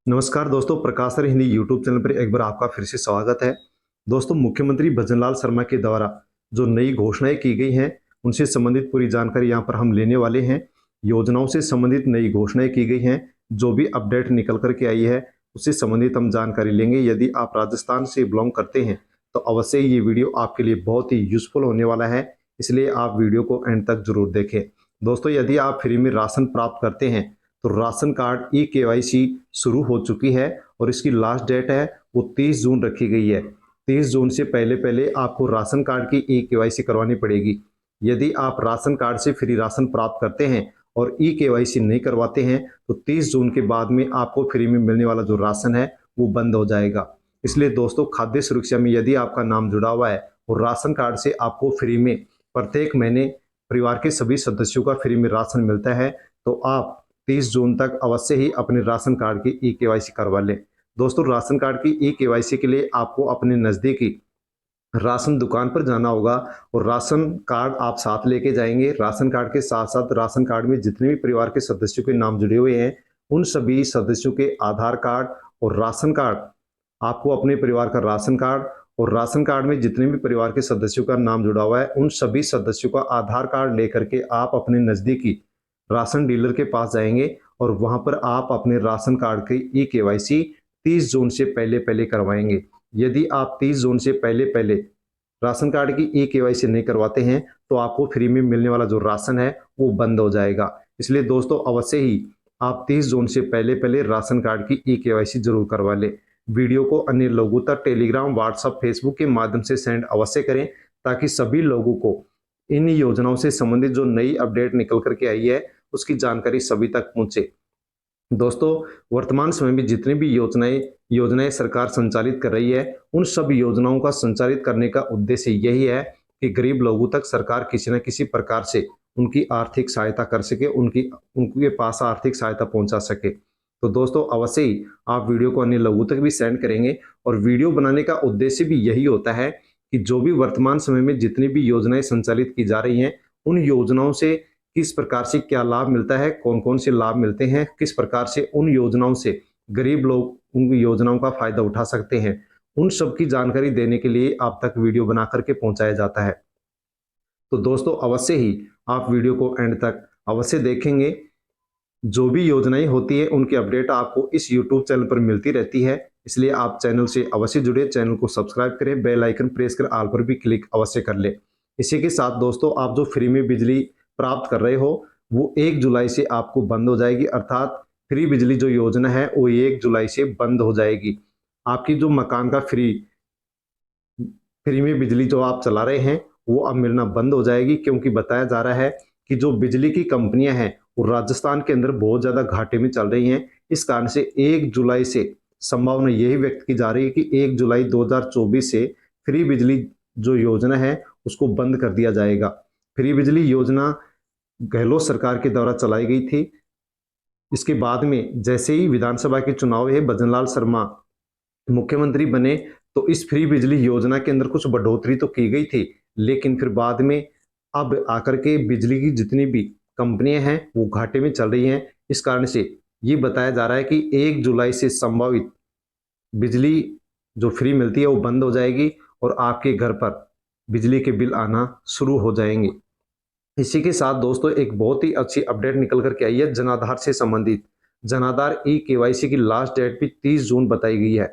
नमस्कार दोस्तों, प्रकाशर Hindi YouTube channel पर एक बार आपका फिर से स्वागत है। दोस्तों, मुख्यमंत्री भजनलाल शर्मा के द्वारा जो नई घोषणाएं की गई हैं उनसे संबंधित पूरी जानकारी यहां पर हम लेने वाले हैं। योजनाओं से संबंधित नई घोषणाएं की गई हैं, जो भी अपडेट निकल करके आई है उससे संबंधित हम जानकारी लेंगे। यदि आप राजस्थान से बिलोंग करते हैं तो अवश्य ही ये वीडियो आपके लिए बहुत ही यूजफुल होने वाला है, इसलिए आप वीडियो को एंड तक जरूर देखें। दोस्तों, यदि आप फ्री में राशन प्राप्त करते हैं तो राशन कार्ड ई-केवाईसी शुरू हो चुकी है और इसकी लास्ट डेट है वो 30 जून रखी गई है। 30 जून से पहले पहले आपको राशन कार्ड की ई-केवाईसी करवानी पड़ेगी। यदि आप राशन कार्ड से फ्री राशन प्राप्त करते हैं और ई-केवाईसी नहीं करवाते हैं तो 30 जून के बाद में आपको फ्री में मिलने वाला जो राशन है वो बंद हो जाएगा। इसलिए दोस्तों, खाद्य सुरक्षा में यदि आपका नाम जुड़ा हुआ है और राशन कार्ड से आपको फ्री में प्रत्येक महीने परिवार के सभी सदस्यों का फ्री में राशन मिलता है, तो आप 30 जून तक अवश्य ही अपने राशन कार्ड की ई-केवाईसी करवा लें। दोस्तों, राशन कार्ड की ई-केवाईसी के लिए आपको अपने नज़दीकी राशन दुकान पर जाना होगा और राशन कार्ड आप साथ लेके जाएंगे। राशन कार्ड के साथ साथ राशन कार्ड में जितने भी परिवार के सदस्यों के नाम जुड़े हुए हैं उन सभी सदस्यों के आधार कार्ड और राशन कार्ड, आपको अपने परिवार का राशन कार्ड और राशन कार्ड में जितने भी परिवार के सदस्यों का नाम जुड़ा हुआ है उन सभी सदस्यों का आधार कार्ड लेकर के आप अपने नज़दीकी राशन डीलर के पास जाएंगे और वहां पर आप अपने राशन कार्ड की ई-केवाईसी 30 जून से पहले पहले करवाएंगे। यदि आप 30 जून से पहले पहले राशन कार्ड की ई-केवाईसी नहीं करवाते हैं तो आपको फ्री में मिलने वाला जो राशन है वो बंद हो जाएगा। इसलिए दोस्तों, अवश्य ही आप 30 जून से पहले पहले राशन कार्ड की ई-केवाईसी जरूर करवा लें। वीडियो को अन्य लोगों तक टेलीग्राम, व्हाट्सएप, फेसबुक के माध्यम से सेंड अवश्य करें ताकि सभी लोगों को इन योजनाओं से संबंधित जो नई अपडेट निकल करके आई है उसकी जानकारी सभी तक पहुंचे। दोस्तों, वर्तमान समय में जितनी भी योजनाएं सरकार संचालित कर रही है उन सब योजनाओं का संचालित करने का उद्देश्य यही है कि गरीब लोगों तक सरकार किसी न किसी प्रकार से उनकी आर्थिक सहायता कर सके, उनके पास आर्थिक सहायता पहुंचा सके। तो दोस्तों, अवश्य ही आप वीडियो को अन्य लोगों तक भी सेंड करेंगे और वीडियो बनाने का उद्देश्य भी यही होता है कि जो भी वर्तमान समय में जितनी भी योजनाएं संचालित की जा रही हैं उन योजनाओं से किस प्रकार से क्या लाभ मिलता है, कौन कौन से लाभ मिलते हैं, किस प्रकार से उन योजनाओं से गरीब लोग उन योजनाओं का फायदा उठा सकते हैं, उन सब की जानकारी देने के लिए आप तक वीडियो बना करके पहुंचाया जाता है। तो दोस्तों, अवश्य ही आप वीडियो को एंड तक अवश्य देखेंगे। जो भी योजनाएं होती है उनकी अपडेट आपको इस यूट्यूब चैनल पर मिलती रहती है, इसलिए आप चैनल से अवश्य जुड़े, चैनल को सब्सक्राइब करें, बेल आइकन प्रेस कर ऑल पर भी क्लिक अवश्य कर ले। इसी के साथ दोस्तों, आप जो फ्री में बिजली प्राप्त कर रहे हो वो 1 जुलाई से आपको बंद हो जाएगी, अर्थात फ्री बिजली जो योजना है वो 1 जुलाई से बंद हो जाएगी। आपकी जो मकान का फ्री में बिजली जो आप चला रहे हैं वो अब मिलना बंद हो जाएगी, क्योंकि बताया जा रहा है कि जो बिजली की कंपनियां हैं वो राजस्थान के अंदर बहुत ज्यादा घाटे में चल रही हैं। इस कारण से 1 जुलाई से संभावना यही व्यक्त की जा रही है कि 1 जुलाई 2024 से फ्री बिजली जो योजना है उसको बंद कर दिया जाएगा। फ्री बिजली योजना गहलोत सरकार के द्वारा चलाई गई थी। इसके बाद में जैसे ही विधानसभा के चुनाव है, भजनलाल शर्मा मुख्यमंत्री बने तो इस फ्री बिजली योजना के अंदर कुछ बढ़ोतरी तो की गई थी, लेकिन फिर बाद में अब आकर के बिजली की जितनी भी कंपनियां हैं वो घाटे में चल रही हैं। इस कारण से ये बताया जा रहा है कि 1 जुलाई से संभावित बिजली जो फ्री मिलती है वो बंद हो जाएगी और आपके घर पर बिजली के बिल आना शुरू हो जाएंगे। इसी के साथ दोस्तों, एक बहुत ही अच्छी अपडेट निकल करके आई है जनाधार से संबंधित। जनाधार ई-केवाईसी की लास्ट डेट भी 30 जून बताई गई है।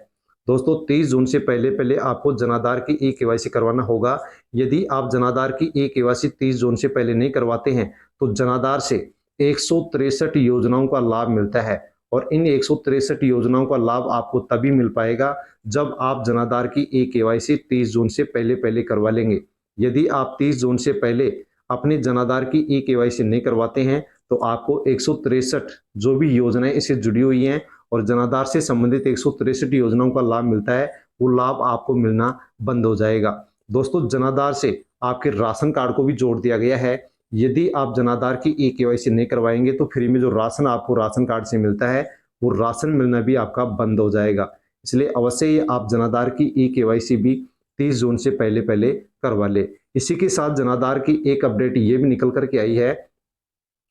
दोस्तों, 30 जून से पहले पहले आपको जनाधार की ई-केवाईसी करवाना होगा। यदि आप जनाधार की ई-केवाईसी 30 जून से पहले नहीं करवाते हैं तो जनाधार से 163 योजनाओं का लाभ मिलता है और इन 163 योजनाओं का लाभ आपको तभी मिल पाएगा जब आप जनाधार की ई-केवाईसी 30 जून से पहले पहले करवा लेंगे। यदि आप 30 जून से पहले अपने जनाधार की ई-केवाईसी नहीं करवाते हैं तो आपको 163 जो भी योजनाएं इससे जुड़ी हुई हैं और जनाधार से संबंधित 163 योजनाओं का लाभ मिलता है वो लाभ आपको मिलना बंद हो जाएगा। दोस्तों, जनाधार से आपके राशन कार्ड को भी जोड़ दिया गया है। यदि आप जनाधार की ई-केवाईसी नहीं करवाएंगे तो फ्री में जो राशन आपको राशन कार्ड से मिलता है वो राशन मिलना भी आपका बंद हो जाएगा। इसलिए अवश्य ही आप जनाधार की ई-केवाईसी भी 30 जून से पहले पहले करवा ले। इसी के साथ जनाधार की एक अपडेट ये भी निकल करके आई है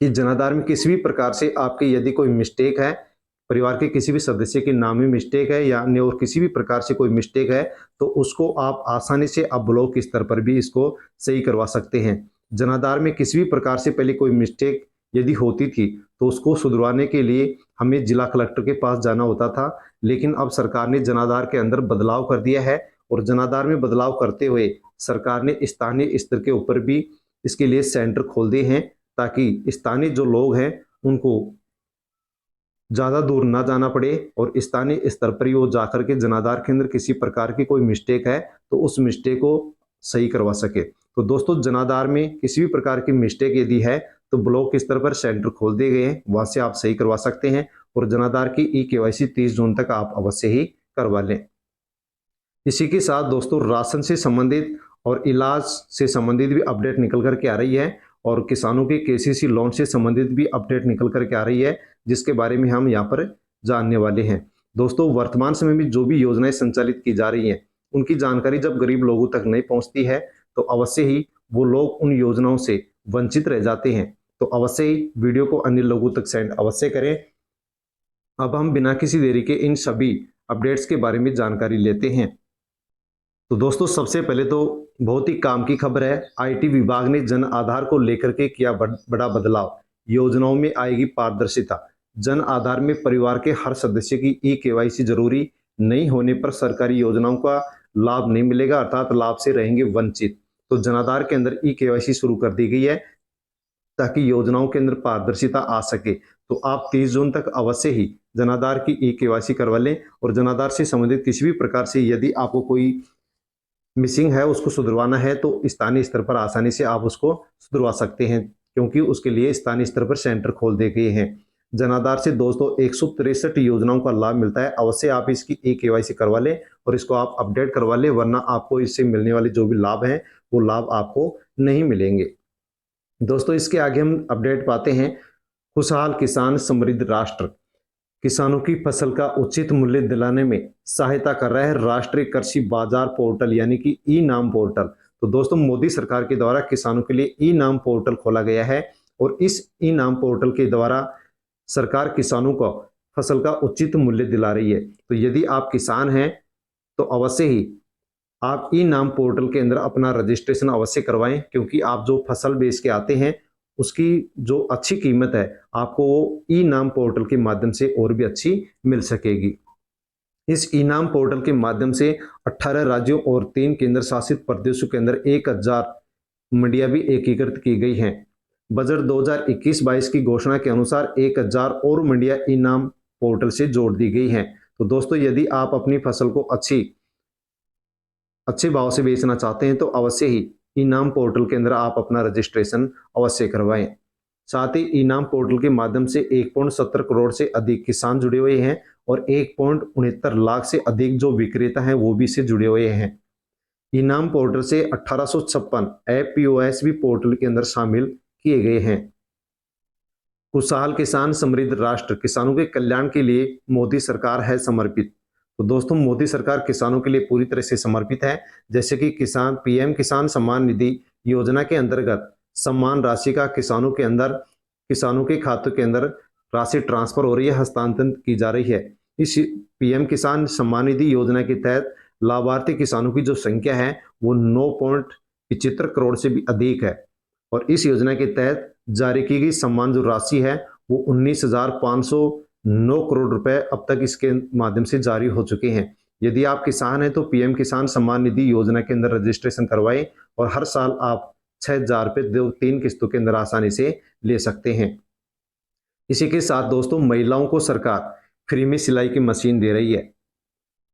कि जनाधार में किसी भी प्रकार से आपकी यदि कोई मिस्टेक है परिवार के किसी भी सदस्य के नाम में मिस्टेक है या अन्य और किसी भी प्रकार से कोई मिस्टेक है तो उसको आप आसानी से आप ब्लॉक स्तर पर भी इसको सही करवा सकते हैं। जनाधार में किसी भी प्रकार से पहले कोई मिस्टेक यदि होती थी तो उसको सुधरवाने के लिए हमें जिला कलेक्टर के पास जाना होता था, लेकिन अब सरकार ने जनाधार के अंदर बदलाव कर दिया है और जनाधार में बदलाव करते हुए सरकार ने स्थानीय स्तर के ऊपर भी इसके लिए सेंटर खोल दिए हैं, ताकि स्थानीय जो लोग हैं उनको ज़्यादा दूर ना जाना पड़े और स्थानीय स्तर पर ही वो जाकर के जनाधार के अंदर किसी प्रकार की कोई मिस्टेक है तो उस मिस्टेक को सही करवा सके। तो दोस्तों जनाधार में किसी भी प्रकार की मिस्टेक यदि है तो ब्लॉक स्तर पर सेंटर खोल दिए गए हैं, वहां से आप सही करवा सकते हैं और जनाधार की ई-केवाईसी 30 जून तक आप अवश्य ही करवा लें। इसी के साथ दोस्तों राशन से संबंधित और इलाज से संबंधित भी अपडेट निकल करके आ रही है और किसानों के केसीसी लोन से संबंधित भी अपडेट निकल करके आ रही है, जिसके बारे में हम यहाँ पर जानने वाले हैं। दोस्तों वर्तमान समय में जो भी योजनाएं संचालित की जा रही हैं उनकी जानकारी जब गरीब लोगों तक नहीं पहुंचती है तो अवश्य ही वो लोग उन योजनाओं से वंचित रह जाते हैं। तो अवश्य ही वीडियो को अन्य लोगों तक सेंड अवश्य करें। अब हम बिना किसी देरी के इन सभी अपडेट्स के बारे में जानकारी लेते हैं। तो दोस्तों सबसे पहले तो बहुत ही काम की खबर है, आईटी विभाग ने जन आधार को लेकर के किया बड़ा बदलाव। योजनाओं में आएगी पारदर्शिता। जन आधार में परिवार के हर सदस्य की ई-केवाईसी जरूरी नहीं होने पर सरकारी योजनाओं का लाभ नहीं मिलेगा, अर्थात लाभ से रहेंगे वंचित। तो जन आधार के अंदर ई-केवाईसी शुरू कर दी गई है ताकि योजनाओं के अंदर पारदर्शिता आ सके। तो आप 30 जून तक अवश्य ही जन आधार की ई-केवाईसी करवा लें और जन आधार से संबंधित किसी भी प्रकार से यदि आपको कोई मिसिंग है उसको सुधरवाना है तो स्थानीय स्तर पर आसानी से आप उसको सुधरवा सकते हैं, क्योंकि उसके लिए स्थानीय स्तर पर सेंटर खोल दिए गए हैं। जनाधार से दोस्तों 163 योजनाओं का लाभ मिलता है, अवश्य आप इसकी ई-केवाईसी करवा लें और इसको आप अपडेट करवा लें, वरना आपको इससे मिलने वाले जो भी लाभ हैं वो लाभ आपको नहीं मिलेंगे। दोस्तों इसके आगे हम अपडेट पाते हैं, खुशहाल किसान समृद्ध राष्ट्र। किसानों की फसल का उचित मूल्य दिलाने में सहायता कर रहा है राष्ट्रीय कृषि बाजार पोर्टल यानी कि ई नाम पोर्टल। तो दोस्तों मोदी सरकार के द्वारा किसानों के लिए ई नाम पोर्टल खोला गया है और इस ई नाम पोर्टल के द्वारा सरकार किसानों को फसल का उचित मूल्य दिला रही है। तो यदि आप किसान हैं तो अवश्य ही आप ई नाम पोर्टल के अंदर अपना रजिस्ट्रेशन अवश्य करवाएं, क्योंकि आप जो फसल बेच के आते हैं उसकी जो अच्छी कीमत है आपको वो ई नाम पोर्टल के माध्यम से और भी अच्छी मिल सकेगी। इस ई नाम पोर्टल के माध्यम से 18 राज्यों और 3 केंद्र शासित प्रदेशों के अंदर 1000 मंडियां भी एकीकृत की गई हैं। बजट 2021-22 की घोषणा के अनुसार 1000 और मंडियां ई नाम पोर्टल से जोड़ दी गई हैं। तो दोस्तों यदि आप अपनी फसल को अच्छे भाव से बेचना चाहते हैं तो अवश्य ही इनाम पोर्टल के अंदर आप अपना रजिस्ट्रेशन अवश्य करवाएं। साथ ही इनाम पोर्टल के माध्यम से 1.70 करोड़ से अधिक किसान जुड़े हुए हैं और 1.69 लाख से अधिक जो विक्रेता हैं वो भी इससे जुड़े हुए हैं। इनाम पोर्टल से 1856 ऐप पीओएस भी पोर्टल के अंदर शामिल किए गए हैं। खुशहाल किसान समृद्ध राष्ट्र, किसानों के कल्याण के लिए मोदी सरकार है समर्पित। तो दोस्तों मोदी सरकार किसानों के लिए पूरी तरह से समर्पित है। जैसे कि किसान पीएम किसान सम्मान निधि योजना के अंतर्गत सम्मान राशि का किसानों के खातों के अंदर राशि ट्रांसफर हो रही है, हस्तांतरित की जा रही है। इस पीएम किसान सम्मान निधि योजना के तहत लाभार्थी किसानों की जो संख्या है वो 9.75 करोड़ से भी अधिक है और इस योजना के तहत जारी की गई सम्मान जो राशि है वो 19,509 करोड़ रुपए अब तक इसके माध्यम से जारी हो चुके हैं। यदि आप किसान हैं तो पीएम किसान सम्मान निधि योजना के अंदर रजिस्ट्रेशन करवाएं और हर साल आप 6,000 रुपये 3 किस्तों के अंदर आसानी से ले सकते हैं। इसी के साथ दोस्तों महिलाओं को सरकार फ्री में सिलाई की मशीन दे रही है।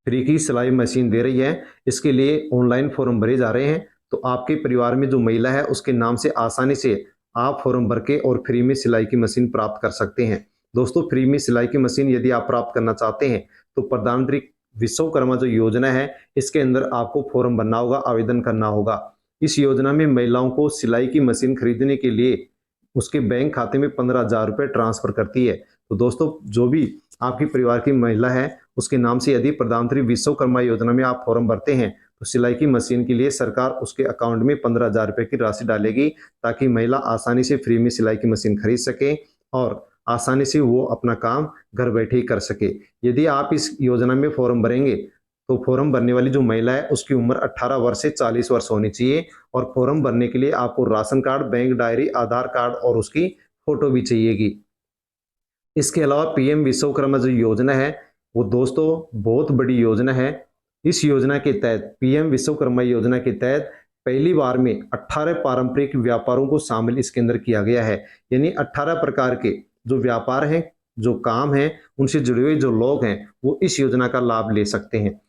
फ्री की सिलाई मशीन दे रही है, इसके लिए ऑनलाइन फॉर्म भरे जा रहे हैं। तो आपके परिवार में जो महिला है उसके नाम से आसानी से आप फॉर्म भर के और फ्री में सिलाई की मशीन प्राप्त कर सकते हैं। दोस्तों फ्री में सिलाई की मशीन यदि आप प्राप्त करना चाहते हैं तो प्रधानमंत्री विश्वकर्मा जो योजना है इसके अंदर आपको फॉर्म भरना होगा, आवेदन करना होगा। इस योजना में महिलाओं को सिलाई की मशीन खरीदने के लिए उसके बैंक खाते में 15,000 रुपये ट्रांसफर करती है। तो दोस्तों जो भी आपके परिवार की महिला है उसके नाम से यदि प्रधानमंत्री विश्वकर्मा योजना में आप फॉर्म भरते हैं तो सिलाई की मशीन के लिए सरकार उसके अकाउंट में 15,000 रुपये की राशि डालेगी ताकि महिला आसानी से फ्री में सिलाई की मशीन खरीद सके और आसानी से वो अपना काम घर बैठे ही कर सके। यदि आप इस योजना में फॉर्म भरेंगे तो फॉर्म भरने वाली जो महिला है उसकी उम्र 18 वर्ष से 40 वर्ष होनी चाहिए, और फॉर्म भरने के लिए आपको राशन कार्ड, बैंक डायरी, आधार कार्ड और उसकी फोटो भी चाहिएगी। इसके अलावा पीएम विश्वकर्मा जो योजना है वो दोस्तों बहुत बड़ी योजना है। इस योजना के तहत, पीएम विश्वकर्मा योजना के तहत पहली बार में 18 पारंपरिक व्यापारों को शामिल इसके अंदर किया गया है। यानी 18 प्रकार के जो व्यापार हैं, जो काम हैं, उनसे जुड़े हुए जो लोग हैं वो इस योजना का लाभ ले सकते हैं।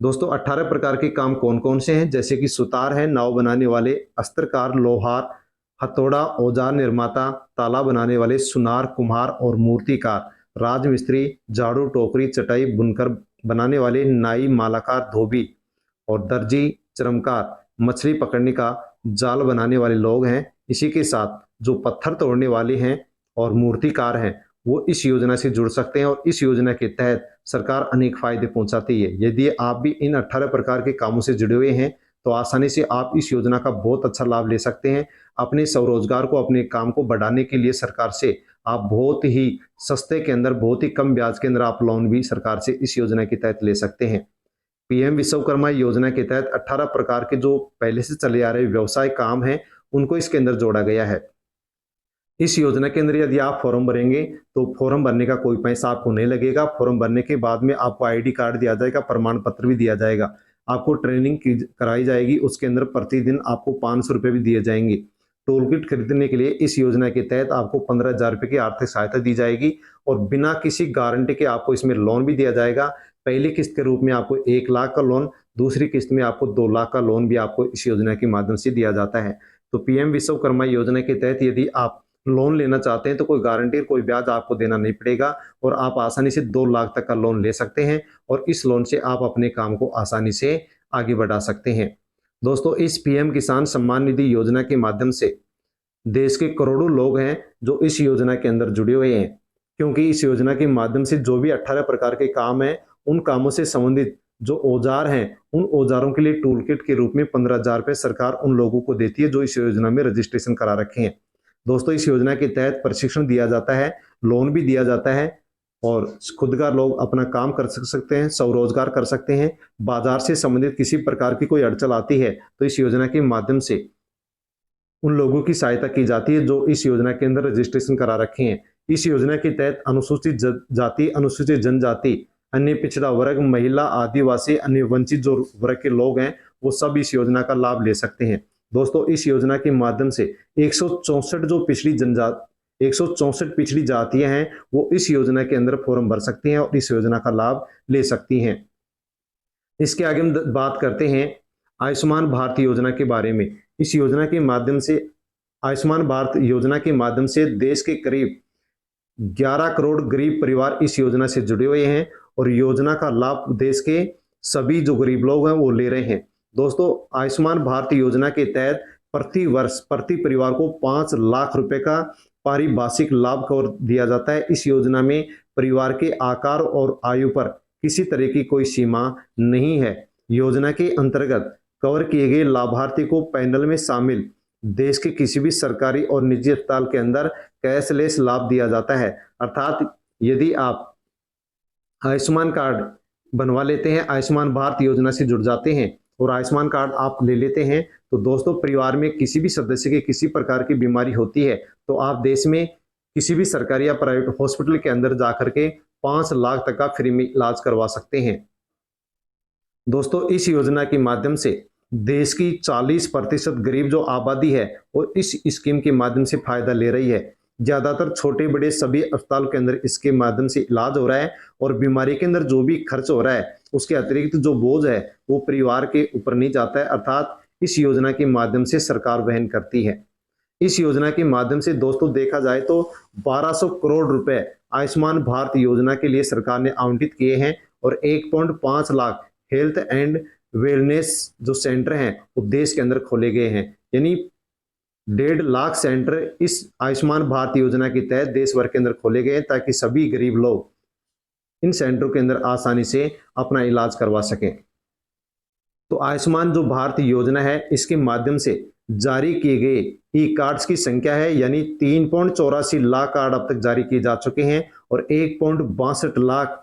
दोस्तों 18 प्रकार के काम कौन कौन से हैं, जैसे कि सुतार है, नाव बनाने वाले, अस्त्रकार, लोहार, हथौड़ा, औजार निर्माता, ताला बनाने वाले, सुनार, कुम्हार और मूर्तिकार, राजमिस्त्री, झाड़ू, टोकरी, चटाई, बुनकर बनाने वाले, नाई, मालाकार, धोबी और दर्जी, चरमकार, मछली पकड़ने का जाल बनाने वाले लोग हैं। इसी के साथ जो पत्थर तोड़ने वाले हैं और मूर्तिकार हैं वो इस योजना से जुड़ सकते हैं, और इस योजना के तहत सरकार अनेक फायदे पहुंचाती है। यदि आप भी इन 18 प्रकार के कामों से जुड़े हुए हैं तो आसानी से आप इस योजना का बहुत अच्छा लाभ ले सकते हैं। अपने स्वरोजगार को, अपने काम को बढ़ाने के लिए सरकार से आप बहुत ही सस्ते के अंदर, बहुत ही कम ब्याज के अंदर आप लोन भी सरकार से इस योजना के तहत ले सकते हैं। पीएम विश्वकर्मा योजना के तहत 18 प्रकार के जो पहले से चले आ रहे व्यवसाय काम हैं उनको इसके अंदर जोड़ा गया है। इस योजना के अंदर यदि आप फॉर्म भरेंगे तो फॉर्म भरने का कोई पैसा आपको नहीं लगेगा। फॉर्म भरने के बाद में आपको आईडी कार्ड दिया जाएगा, प्रमाण पत्र भी दिया जाएगा, आपको ट्रेनिंग कराई जाएगी, उसके अंदर प्रतिदिन आपको 500 रुपये भी दिए जाएंगे। टूल किट खरीदने के लिए इस योजना के तहत आपको 15,000 रुपये की आर्थिक सहायता दी जाएगी, और बिना किसी गारंटी के आपको इसमें लोन भी दिया जाएगा। पहली किस्त के रूप में आपको 1 लाख का लोन, दूसरी किस्त में आपको 2 लाख का लोन भी आपको इस योजना के माध्यम से दिया जाता है। तो पीएम विश्वकर्मा योजना के तहत यदि आप लोन लेना चाहते हैं तो कोई गारंटी, कोई ब्याज आपको देना नहीं पड़ेगा, और आप आसानी से 2 लाख तक का लोन ले सकते हैं, और इस लोन से आप अपने काम को आसानी से आगे बढ़ा सकते हैं। दोस्तों इस पीएम किसान सम्मान निधि योजना के माध्यम से देश के करोड़ों लोग हैं जो इस योजना के अंदर जुड़े हुए हैं, क्योंकि इस योजना के माध्यम से जो भी 18 प्रकार के काम हैं उन कामों से संबंधित जो औजार हैं उन औजारों के लिए टूल किट के रूप में 15,000 रुपये सरकार उन लोगों को देती है जो इस योजना में रजिस्ट्रेशन करा रखे हैं। दोस्तों इस योजना के तहत प्रशिक्षण दिया जाता है, लोन भी दिया जाता है, और खुद का लोग अपना काम कर सकते हैं, स्वरोजगार कर सकते हैं। बाजार से संबंधित किसी प्रकार की कोई अड़चन आती है तो इस योजना के माध्यम से उन लोगों की सहायता की जाती है जो इस योजना के अंदर रजिस्ट्रेशन करा रखे हैं। इस योजना के तहत अनुसूचित जाति, अनुसूचित जनजाति, अन्य पिछड़ा वर्ग, महिला, आदिवासी, अन्य वंचित जो वर्ग के लोग हैं वो सब इस योजना का लाभ ले सकते हैं। दोस्तों इस योजना के माध्यम से 164 जो 164 पिछड़ी जातियां हैं वो इस योजना के अंदर फॉर्म भर सकती हैं और इस योजना का लाभ ले सकती हैं। इसके आगे हम बात करते हैं आयुष्मान भारत योजना के बारे में। इस योजना के माध्यम से, आयुष्मान भारत योजना के माध्यम से देश के करीब 11 करोड़ गरीब परिवार इस योजना से जुड़े हुए हैं, और योजना का लाभ देश के सभी जो गरीब लोग हैं वो ले रहे हैं। दोस्तों आयुष्मान भारत योजना के तहत प्रति वर्ष प्रति परिवार को 5 लाख रुपए का पारिभाषिक लाभ कवर दिया जाता है। इस योजना में परिवार के आकार और आयु पर किसी तरह की कोई सीमा नहीं है। योजना के अंतर्गत कवर किए गए लाभार्थी को पैनल में शामिल देश के किसी भी सरकारी और निजी अस्पताल के अंदर कैशलेस लाभ दिया जाता है। अर्थात यदि आप आयुष्मान कार्ड बनवा लेते हैं, आयुष्मान भारत योजना से जुड़ जाते हैं और आयुष्मान कार्ड आप ले लेते हैं, तो दोस्तों परिवार में किसी भी सदस्य के किसी प्रकार की बीमारी होती है तो आप देश में किसी भी सरकारी या प्राइवेट हॉस्पिटल के अंदर जाकर के 5 लाख तक का फ्री में इलाज करवा सकते हैं। दोस्तों इस योजना के माध्यम से देश की 40% गरीब जो आबादी है वो इस स्कीम के माध्यम से फायदा ले रही है। ज्यादातर छोटे बड़े सभी अस्पताल के अंदर इसके माध्यम से इलाज हो रहा है, और बीमारी के अंदर जो भी खर्च हो रहा है उसके अतिरिक्त जो बोझ है वो परिवार के ऊपर नहीं जाता है, अर्थात इस योजना के माध्यम से सरकार वहन करती है। इस योजना के माध्यम से दोस्तों देखा जाए तो 1200 करोड़ रुपए आयुष्मान भारत योजना के लिए सरकार ने आवंटित किए हैं, और 1.5 लाख हेल्थ एंड वेलनेस जो सेंटर हैं वो देश के अंदर खोले गए हैं। यानी 1.5 लाख सेंटर इस आयुष्मान भारत योजना के तहत देश भर के अंदर खोले गए ताकि सभी गरीब लोग इन सेंटरों के अंदर आसानी से अपना इलाज करवा सकें। तो आयुष्मान जो भारत योजना है इसके माध्यम से जारी किए गए ई कार्ड्स की संख्या है, यानी 3.84 लाख कार्ड अब तक जारी किए जा चुके हैं और 1.62 लाख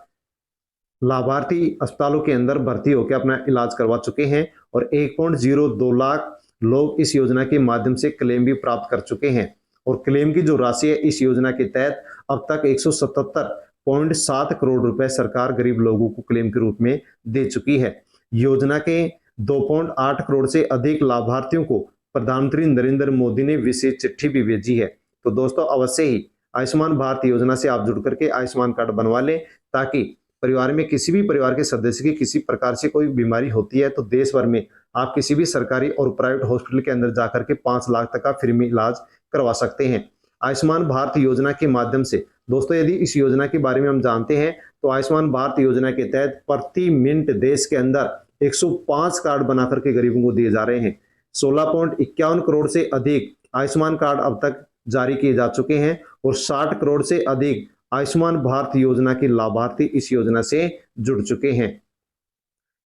लाभार्थी अस्पतालों के अंदर भर्ती होकर अपना इलाज करवा चुके हैं और 1.02 लाख लोग इस योजना के माध्यम से क्लेम भी प्राप्त कर चुके हैं। और क्लेम की जो राशि है इस योजना के तहत अब तक 177.7 करोड़ रुपए सरकार गरीब लोगों को क्लेम के रूप में दे चुकी है। योजना के 2.8 करोड़ से अधिक लाभार्थियों को प्रधानमंत्री नरेंद्र मोदी ने विशेष चिट्ठी भी भेजी है। तो दोस्तों अवश्य ही आयुष्मान भारत योजना से आप जुड़ करके आयुष्मान कार्ड बनवा लें, ताकि परिवार में किसी भी परिवार के सदस्य की किसी प्रकार से कोई बीमारी होती है तो देश भर में आप किसी भी सरकारी और प्राइवेट हॉस्पिटल के अंदर जाकर के 5 लाख तक का फ्री में इलाज करवा सकते हैं। आयुष्मान भारत योजना के माध्यम से दोस्तों यदि इस योजना के बारे में हम जानते हैं तो आयुष्मान भारत योजना के तहत प्रति मिनट देश के अंदर 105 कार्ड बना करके गरीबों को दिए जा रहे हैं। 16.51 करोड़ से अधिक आयुष्मान कार्ड अब तक जारी किए जा चुके हैं और 60 करोड़ से अधिक आयुष्मान भारत योजना के लाभार्थी इस योजना से जुड़ चुके हैं।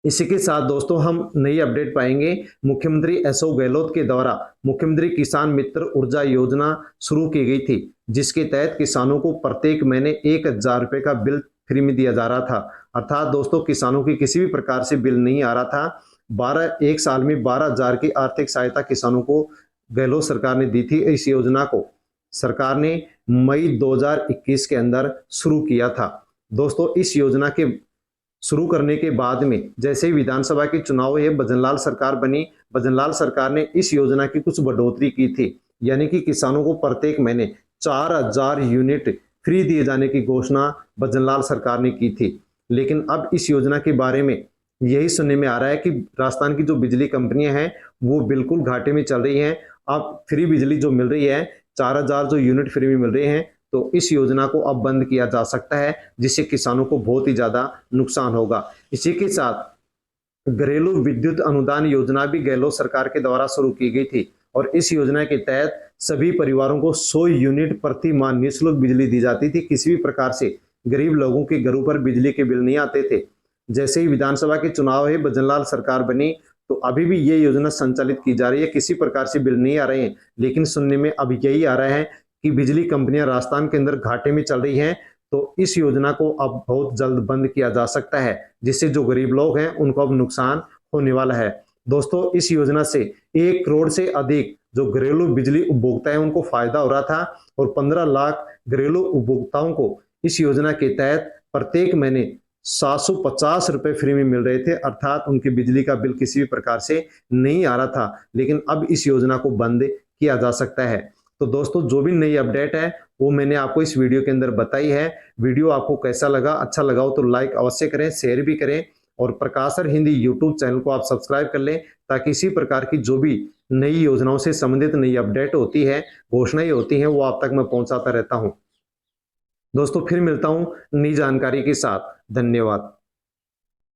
इसी के साथ दोस्तों हम नई अपडेट पाएंगे। मुख्यमंत्री अशोक गहलोत के द्वारा मुख्यमंत्री किसान मित्र ऊर्जा योजना शुरू की गई थी, जिसके तहत किसानों को प्रत्येक महीने 1000 रुपए का बिल फ्री में दिया जा रहा था। अर्थात दोस्तों किसानों की किसी भी प्रकार से बिल नहीं आ रहा था। एक साल में 12,000 की आर्थिक सहायता किसानों को गहलोत सरकार ने दी थी। इस योजना को सरकार ने मई 2021 के अंदर शुरू किया था। दोस्तों इस योजना के शुरू करने के बाद में जैसे ही विधानसभा के चुनाव हुए, भजनलाल सरकार बनी, भजनलाल सरकार ने इस योजना की कुछ बढ़ोतरी की थी, यानी कि किसानों को प्रत्येक महीने 4000 यूनिट फ्री दिए जाने की घोषणा भजनलाल सरकार ने की थी। लेकिन अब इस योजना के बारे में यही सुनने में आ रहा है कि राजस्थान की जो बिजली कंपनियां हैं वो बिल्कुल घाटे में चल रही हैं। अब फ्री बिजली जो मिल रही है 4000 जो यूनिट फ्री में मिल रहे हैं, तो इस योजना को अब बंद किया जा सकता है, जिससे किसानों को बहुत ही ज्यादा नुकसान होगा। इसी के साथ घरेलू विद्युत अनुदान योजना भी गहलोत सरकार के द्वारा शुरू की गई थी और इस योजना के तहत सभी परिवारों को 100 यूनिट प्रति माह निःशुल्क बिजली दी जाती थी। किसी भी प्रकार से गरीब लोगों के घरों पर बिजली के बिल नहीं आते थे। जैसे ही विधानसभा के चुनाव है, भजनलाल सरकार बनी, तो अभी भी ये योजना संचालित की जा रही है। किसी प्रकार से बिल नहीं आ रहे हैं, लेकिन सुनने में अब यही आ रहा है कि बिजली कंपनियां राजस्थान के अंदर घाटे में चल रही हैं, तो इस योजना को अब बहुत जल्द बंद किया जा सकता है, जिससे जो गरीब लोग हैं उनको अब नुकसान होने वाला है। दोस्तों इस योजना से 1 करोड़ से अधिक जो घरेलू बिजली उपभोक्ता है उनको फायदा हो रहा था और 15 लाख घरेलू उपभोक्ताओं को इस योजना के तहत प्रत्येक महीने 750 रुपए फ्री में मिल रहे थे। अर्थात उनकी बिजली का बिल किसी भी प्रकार से नहीं आ रहा था, लेकिन अब इस योजना को बंद किया जा सकता है। तो दोस्तों जो भी नई अपडेट है वो मैंने आपको इस वीडियो के अंदर बताई है। वीडियो आपको कैसा लगा, अच्छा लगा हो तो लाइक अवश्य करें, शेयर भी करें और प्रकाशर हिंदी यूट्यूब चैनल को आप सब्सक्राइब कर लें, ताकि इसी प्रकार की जो भी नई योजनाओं से संबंधित नई अपडेट होती है, घोषणाएं होती हैं, वो आप तक मैं पहुंचाता रहता हूं। दोस्तों फिर मिलता हूं नई जानकारी के साथ। धन्यवाद।